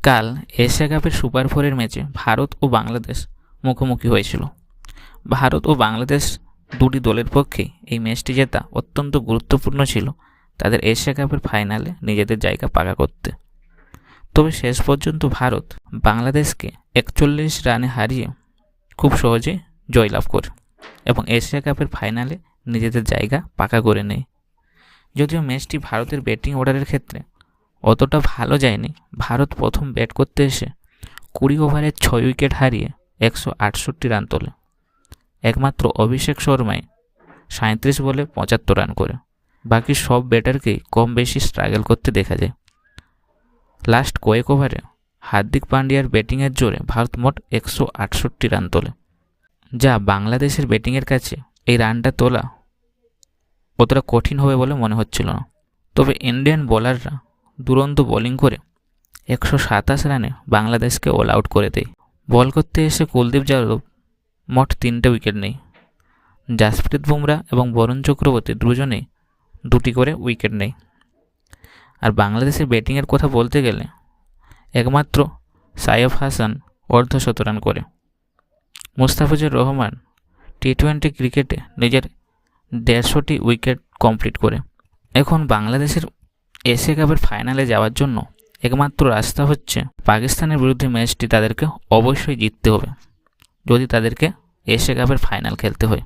কাল এশিয়া কাপের সুপার ফোরের ম্যাচে ভারত ও বাংলাদেশ মুখোমুখি হয়েছিল। ভারত ও বাংলাদেশ দুটি দলের পক্ষেই এই ম্যাচটি জেতা অত্যন্ত গুরুত্বপূর্ণ ছিল তাদের এশিয়া কাপের ফাইনালে নিজেদের জায়গা পাকা করতে। তবে শেষ পর্যন্ত ভারত বাংলাদেশকে 41 রানে হারিয়ে খুব সহজে জয়লাভ করে এবং এশিয়া কাপের ফাইনালে নিজেদের জায়গা পাকা করে নেয়। যদিও ম্যাচটি ভারতের ব্যাটিং অর্ডারের ক্ষেত্রে অতটা ভালো যায়নি। ভারত প্রথম ব্যাট করতে এসে 20 ওভারে 6 উইকেট হারিয়ে 168 রান তোলে। একমাত্র অভিষেক শর্মাই 37 বলে 75 রান করে। বাকি সব ব্যাটারকেই কম বেশি স্ট্রাগল করতে দেখা যায়। লাস্ট কয়েক ওভারে হার্দিক পান্ডিয়ার ব্যাটিংয়ের জোরে ভারত মোট 168 রান তোলে, যা বাংলাদেশের ব্যাটিংয়ের কাছে এই রানটা তোলা অতটা কঠিন হবে বলে মনে হচ্ছিল না। তবে ইন্ডিয়ান বোলাররা দুরন্ত বোলিং করে 127 রানে বাংলাদেশকে অল আউট করে দেয়। বল করতে এসে কুলদীপ যাদব মোট 3টে উইকেট নেয়। জাসপ্রীত বুমরা এবং বরুণ চক্রবর্তী দুজনেই 2টি করে উইকেট নেয়। আর বাংলাদেশের ব্যাটিংয়ের কথা বলতে গেলে একমাত্র সাইফ হাসান অর্ধশতরান করে। মুস্তাফিজুর রহমান টি-20 ক্রিকেটে নিজের 150টি উইকেট কমপ্লিট করে। এখন বাংলাদেশের এশিয়া কাপের ফাইনালে যাওয়ার জন্য একমাত্র রাস্তা হচ্ছে পাকিস্তানের বিরুদ্ধে ম্যাচটি তাদেরকে অবশ্যই জিততে হবে যদি তাদেরকে এশিয়া কাপের ফাইনাল খেলতে হয়।